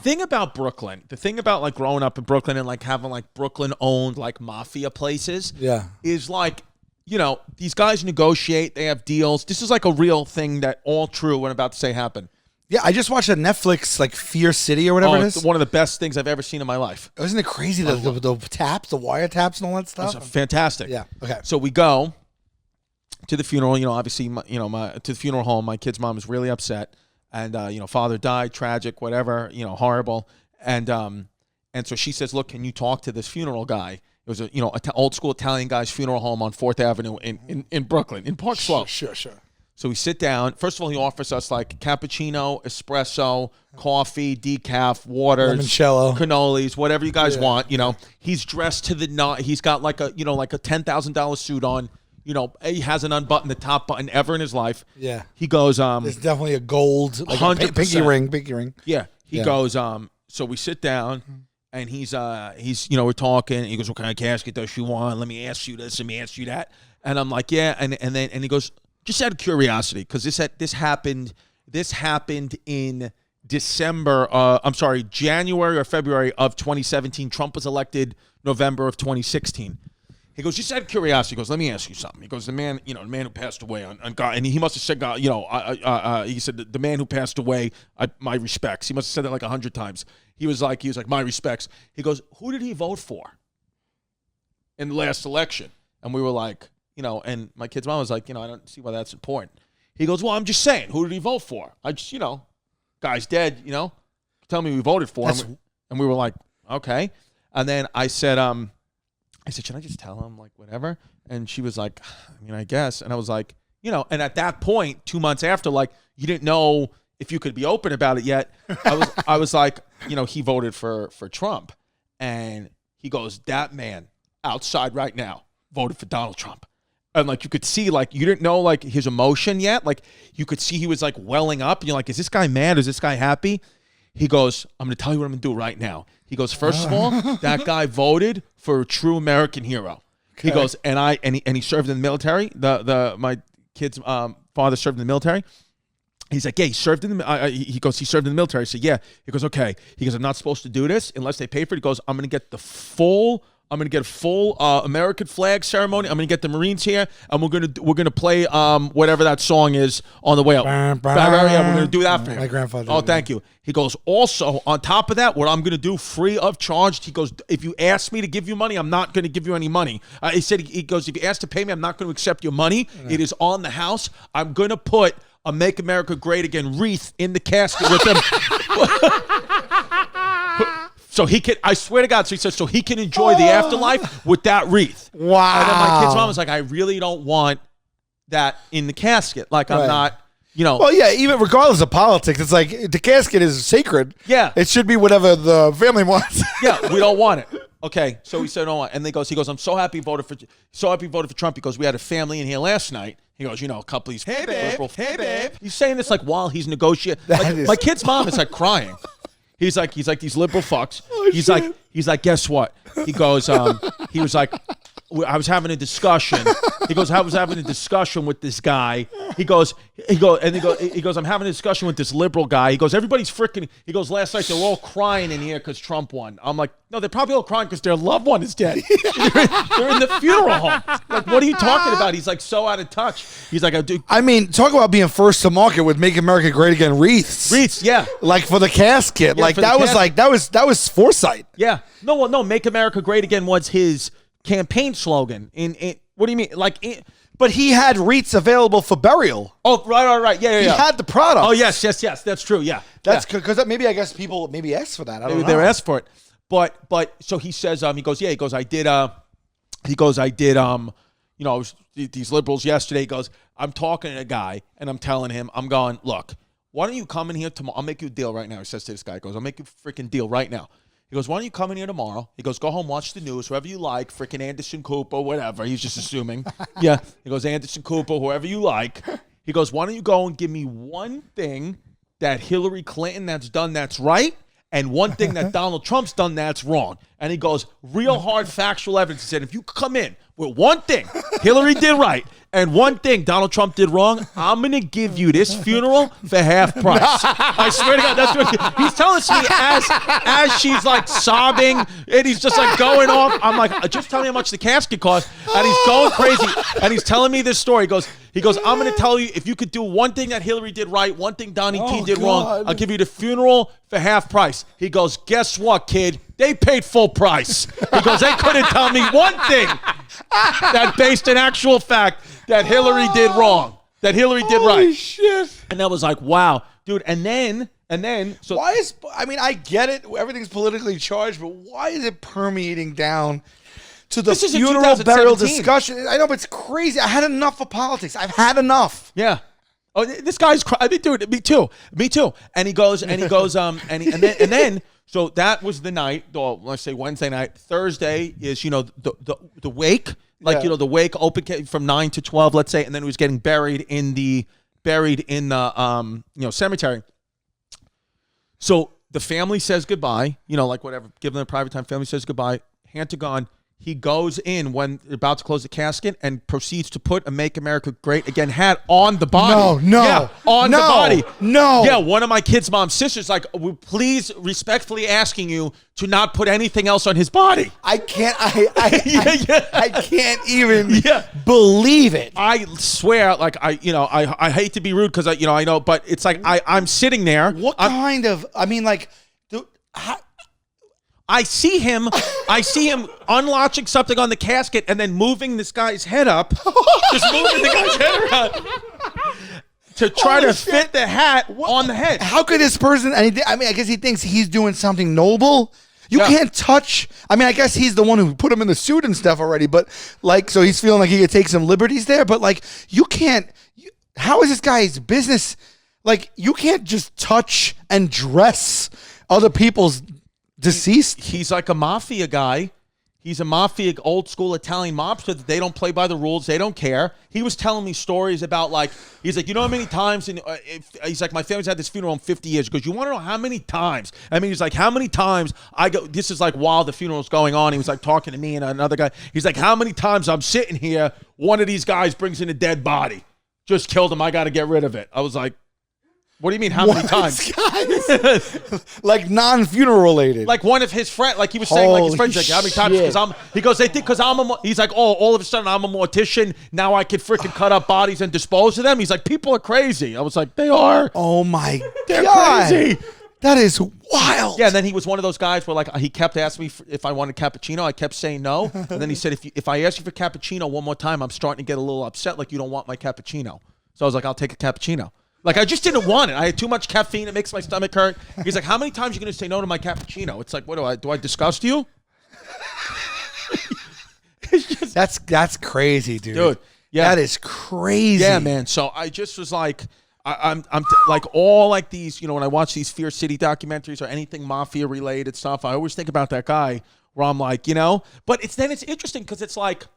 thing about Brooklyn, the thing about like growing up in Brooklyn and like having like Brooklyn-owned like mafia places, is like, you know, these guys negotiate, they have deals. This is like a real thing that all true what I'm about to say happened. Yeah, I just watched a Netflix like Fear City or whatever it is. It's one of the best things I've ever seen in my life. Isn't it crazy the taps, the wire taps, and all that stuff? It's fantastic. Yeah. Okay. So we go to the funeral. You know, obviously, to the funeral home. My kid's mom is really upset, and you know, father died, tragic, whatever. You know, horrible. And so she says, "Look, can you talk to this funeral guy?" It was a old school Italian guy's funeral home on 4th Avenue in Brooklyn, in Park Slope. Sure. So we sit down. First of all, he offers us like cappuccino, espresso, coffee, decaf, waters, limoncello, cannolis, whatever you guys want. You know, he's dressed to the knot. He's got like a $10,000 suit on. You know, he hasn't unbuttoned the top button ever in his life. Yeah. He goes, there's definitely a gold, like 100%. Pinky ring. Yeah. He goes, so we sit down. And he's, we're talking. He goes, "What kind of casket does she want? Let me ask you this. Let me ask you that." And I'm like, "Yeah." And he goes, "Just out of curiosity, because this happened in January or February of 2017. Trump was elected November of 2016. He goes, just out of curiosity, he goes, let me ask you something. He goes, the man who passed away on God, and he must have said God, he said the man who passed away, my respects. He must have said that like 100 times. He was like, my respects. He goes, who did he vote for in the last election? And we were like, and my kid's mom was like, I don't see why that's important. He goes, well, I'm just saying, who did he vote for? I just, guy's dead, tell me we voted for him. And we were like, okay. And then I said, should I just tell him, like, whatever? And she was like, I guess. And I was like, and at that point, 2 months after, like, you didn't know if you could be open about it yet. I was like, he voted for Trump. And he goes, that man outside right now voted for Donald Trump. And, like, you could see, like, you didn't know, like, his emotion yet. Like, you could see he was, like, welling up. And you're like, is this guy mad? Is this guy happy? He goes, I'm going to tell you what I'm going to do right now. He goes, first of all, that guy voted for a true American hero. Okay. He goes, and he served in the military. My kid's father served in the military. He's like, yeah, he served in the. He goes, he served in the military. So yeah, he goes, okay. He goes, I'm not supposed to do this unless they pay for it. He goes, I'm going to get a full American flag ceremony. I'm gonna get the Marines here, and we're gonna play whatever that song is on the way up. Yeah, we're gonna do that for him. My grandfather. Oh, thank you. He goes, also on top of that, what I'm gonna do free of charge. He goes, if you ask me to give you money, I'm not gonna give you any money. He said, he goes, if you ask to pay me, I'm not gonna accept your money. It is on the house. I'm gonna put a "Make America Great Again" wreath in the casket with him. So he can, I swear to God, so he says, so he can enjoy the afterlife with that wreath. Wow. And then my kid's mom was like, I really don't want that in the casket. Like, I'm not, Well, yeah, even regardless of politics, it's like the casket is sacred. Yeah. It should be whatever the family wants. Yeah, we don't want it. Okay, so he said, no, and he goes, I'm so happy you voted for Trump because we had a family in here last night. He goes, a couple of these. Hey, babe. He's saying this like while he's negotiating. Like, my kid's mom is like crying. He's like these liberal fucks. Oh, he's like, guess what? He goes, he was like, I was having a discussion. He goes, I was having a discussion with this guy. He goes, I'm having a discussion with this liberal guy. He goes, everybody's freaking. He goes, last night they were all crying in here because Trump won. I'm like, no, they're probably all crying because their loved one is dead. They're in the funeral home. Like, what are you talking about? He's like so out of touch. He's like, I mean, talk about being first to market with "Make America Great Again" wreaths. Wreaths, yeah. Like for the casket, Yeah, like that was like that was foresight. Yeah. No, "Make America Great Again" was his campaign slogan. What do you mean? But he had wreaths available for burial. Oh, right. Yeah. He had the product. Oh, yes. That's true. Yeah. That's because maybe I guess people asked for that. I don't know. They were asked for it. But so he says, I did, these liberals yesterday. He goes, I'm talking to a guy and I'm telling him, I'm going, look, why don't you come in here tomorrow? I'll make you a deal right now. He says to this guy, he goes, I'll make you a freaking deal right now. He goes, why don't you come in here tomorrow? He goes, go home, watch the news, whoever you like, freaking Anderson Cooper, whatever. He's just assuming. Yeah. He goes, Anderson Cooper, whoever you like. He goes, why don't you go and give me one thing that Hillary Clinton that's done that's right, and one thing that Donald Trump's done that's wrong. And he goes, real hard factual evidence. He said, if you come in with one thing Hillary did right and one thing Donald Trump did wrong, I'm going to give you this funeral for half price. I swear to God, that's what he's telling us to me as she's like sobbing and he's just like going off. I'm like, just tell me how much the casket costs. And he's going crazy. And he's telling me this story. He goes, I'm going to tell you, if you could do one thing that Hillary did right, one thing Donnie T did wrong, I'll give you the funeral for half price. He goes, guess what, kid? They paid full price. He goes, they couldn't tell me one thing that based in actual fact that Hillary did wrong, that Hillary did right. Holy shit. And that was like, wow, dude. And then, so why is, I mean, I get it. Everything's politically charged, but why is it permeating down to the funeral burial discussion? I know, but it's crazy. I had enough of politics. I've had enough. Yeah. Oh, this guy's I mean, dude, me too. And he goes, and then, so that was the night. Well, let's say Wednesday night. Thursday is, the wake, the wake open from 9 to 12, let's say, and then he was getting buried in the cemetery. So the family says goodbye, like whatever, give them a private time. Family says goodbye. Hand to God. He goes in when they're about to close the casket and proceeds to put a Make America Great Again hat on the body. No. On the body. No. Yeah, one of my kids' mom's sisters, like, we please respectfully asking you to not put anything else on his body. I can't, I can't even believe it. I swear, like, I hate to be rude because, I know, but it's like, I'm sitting there. What kind of, I mean, like, I see him unlatching something on the casket and then moving this guy's head up, just moving the guy's head around to try to fit the hat on the head. How could this person, I mean, I guess he thinks he's doing something noble. You can't touch, I mean, I guess he's the one who put him in the suit and stuff already, but like, so he's feeling like he could take some liberties there, but like, you can't, how is this guy's business? Like, you can't just touch and dress other people's deceased. He's like a mafia guy. He's a mafia, old school Italian mobster that they don't play by the rules. They don't care. He was telling me stories about, like, he's like, you know how many times, he's like, my family's had this funeral in 50 years. He goes, you want to know how many times? I mean, he's like, how many times I go, this is like while the funeral's going on. He was like talking to me and another guy. He's like, how many times I'm sitting here, one of these guys brings in a dead body. Just killed him. I got to get rid of it. I was like, what do you mean, how many times? Like non-funeral related. Like one of his friends, like he was saying, like his friends, like how many times? Because he goes, they think because he's like, oh, all of a sudden I'm a mortician. Now I can freaking cut up bodies and dispose of them. He's like, people are crazy. I was like, they are. Oh my They're God. crazy. That is wild. Yeah, and then he was one of those guys where, like, he kept asking me if I wanted cappuccino. I kept saying no. And then he said, if I ask you for cappuccino one more time, I'm starting to get a little upset, like you don't want my cappuccino. So I was like, I'll take a cappuccino. Like, I just didn't want it. I had too much caffeine. It makes my stomach hurt. He's like, how many times are you going to say no to my cappuccino? It's like, what do I disgust you? It's just, that's crazy, dude. Yeah. That is crazy. Yeah, man. So I just was like, I'm like all like these, when I watch these Fear City documentaries or anything mafia related stuff, I always think about that guy where I'm like, but it's interesting because it's like,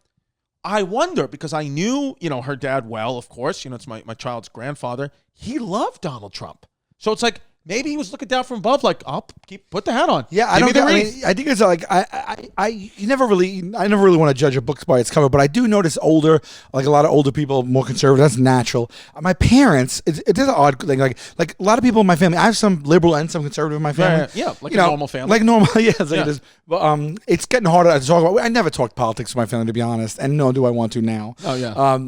I wonder, because I knew, her dad well, of course, it's my child's grandfather. He loved Donald Trump. So it's like, maybe he was looking down from above, like, I'll put the hat on. Yeah, I think it's like I never really want to judge a book by its cover, but I do notice a lot of older people, more conservative. That's natural. My parents, it's an odd thing. Like a lot of people in my family, I have some liberal and some conservative in my family. Yeah, like a normal family. Like normal, yeah. It's like it is. But it's getting harder to talk about. I never talked politics with my family, to be honest, and nor do I want to now. Oh yeah.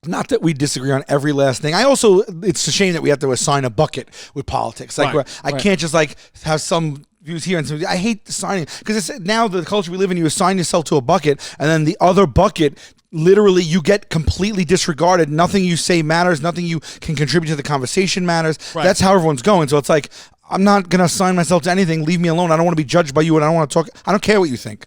Not that we disagree on every last thing. It's a shame that we have to assign a bucket with politics. Like, I can't just like have some views here and some. I hate signing because it's now the culture we live in. You assign yourself to a bucket, and then the other bucket, literally, you get completely disregarded. Nothing you say matters. Nothing you can contribute to the conversation matters. Right. That's how everyone's going. So it's like, I'm not gonna assign myself to anything. Leave me alone. I don't want to be judged by you, and I don't want to talk. I don't care what you think.